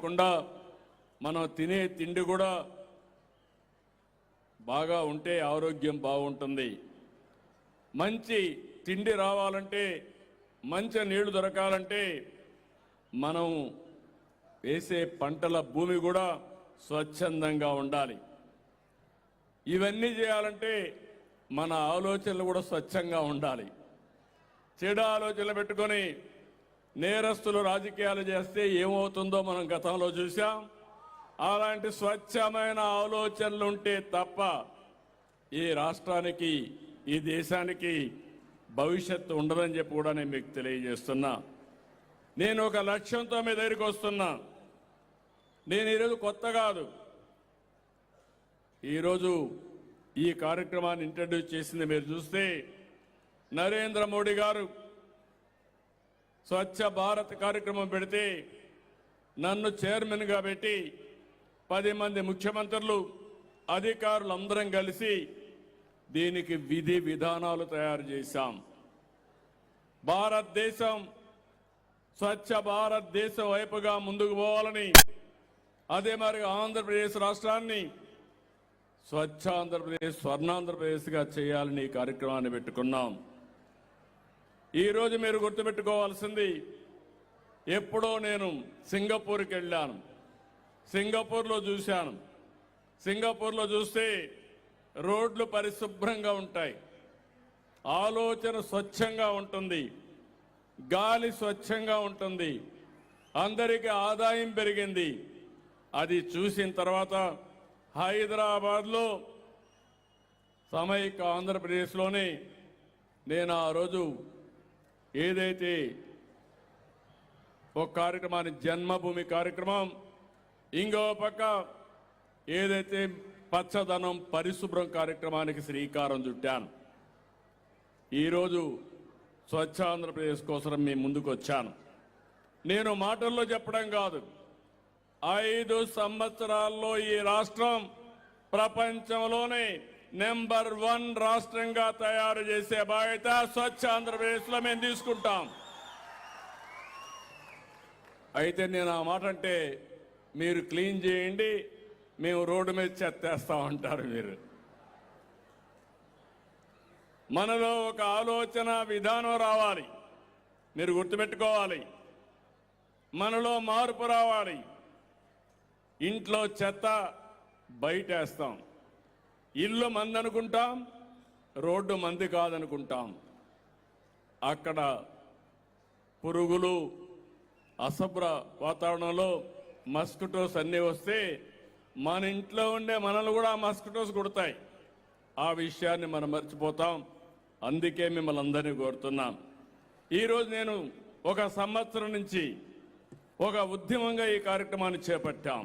కాకుండా మనం తినే తిండి కూడా బాగా ఉంటే ఆరోగ్యం బాగుంటుంది. మంచి తిండి రావాలంటే, మంచి నీళ్లు దొరకాలంటే మనం వేసే పంటల భూమి కూడా స్వచ్ఛందంగా ఉండాలి. ఇవన్నీ చేయాలంటే మన ఆలోచనలు కూడా స్వచ్ఛంగా ఉండాలి. చెడు ఆలోచనలు పెట్టుకొని నేరస్తులు రాజకీయాలు చేస్తే ఏమవుతుందో మనం గతంలో చూసాం. అలాంటి స్వచ్ఛమైన ఆలోచనలు ఉంటే తప్ప ఈ రాష్ట్రానికి, ఈ దేశానికి భవిష్యత్తు ఉండదని చెప్పి కూడా నేను మీకు తెలియజేస్తున్నా. నేను ఒక లక్ష్యంతో మీ దగ్గరికి వస్తున్నా. నేను ఈరోజు కొత్త కాదు. ఈరోజు ఈ కార్యక్రమాన్ని ఇంట్రడ్యూస్ చేసింది మీరు చూస్తే నరేంద్ర మోడీ గారు స్వచ్ఛ భారత్ కార్యక్రమం పెడితే నన్ను చైర్మన్గా పెట్టి 10 మంది ముఖ్యమంత్రులు, అధికారులు అందరం కలిసి దీనికి విధి విధానాలు తయారు చేశాం. భారతదేశం స్వచ్ఛ భారతదేశం వైపుగా ముందుకు పోవాలని, అదే మరి ఆంధ్రప్రదేశ్ రాష్ట్రాన్ని స్వచ్ఛ ఆంధ్రప్రదేశ్, స్వర్ణాంధ్రప్రదేశ్గా చేయాలని ఈ కార్యక్రమాన్ని పెట్టుకున్నాం. ఈరోజు మీరు గుర్తుపెట్టుకోవాల్సింది, ఎప్పుడో నేను సింగపూర్కి వెళ్ళాను. సింగపూర్లో చూశాను. సింగపూర్లో చూస్తే రోడ్లు పరిశుభ్రంగా ఉంటాయి, ఆలోచన స్వచ్ఛంగా ఉంటుంది, గాలి స్వచ్ఛంగా ఉంటుంది, అందరికీ ఆదాయం పెరిగింది. అది చూసిన తర్వాత హైదరాబాద్లో సమైక్య ఆంధ్రప్రదేశ్లోనే నేను ఆ రోజు ఏదైతే ఒక కార్యక్రమాన్ని, జన్మభూమి కార్యక్రమం, ఇంకో పక్క ఏదైతే పచ్చదనం పరిశుభ్రం కార్యక్రమానికి శ్రీకారం చుట్టాను. ఈరోజు స్వచ్ఛ ఆంధ్రప్రదేశ్ కోసం మీ ముందుకు వచ్చాను. నేను మాటల్లో చెప్పడం కాదు, 5 సంవత్సరాల్లో ఈ రాష్ట్రం ప్రపంచంలోనే నెంబర్ 1 రాష్ట్రంగా తయారు చేసే బాధ్యత స్వచ్ఛ ఆంధ్రప్రదేశ్లో మేము తీసుకుంటాం. అయితే నేను ఆ మాట అంటే మీరు క్లీన్ చేయండి, మేము రోడ్డు మీద చెత్తేస్తామంటారు. మీరు మనలో ఒక ఆలోచన విధానం రావాలి. మీరు గుర్తుపెట్టుకోవాలి, మనలో మార్పు రావాలి. ఇంట్లో చెత్త బయటేస్తాం, ఇల్లు మంది అనుకుంటాం, రోడ్డు మంది కాదనుకుంటాం. అక్కడ పురుగులు, అశుభ్ర వాతావరణంలో మస్కిటోస్ అన్నీ వస్తే మన ఇంట్లో ఉండే మనల్ని కూడా మస్కిటోస్ కొడతాయి. ఆ విషయాన్ని మనం మర్చిపోతాం. అందుకే మిమ్మల్ని అందరినీ కోరుతున్నాం. ఈరోజు నేను 1 సంవత్సరం నుంచి ఒక ఉద్యమంగా ఈ కార్యక్రమాన్ని చేపట్టాం.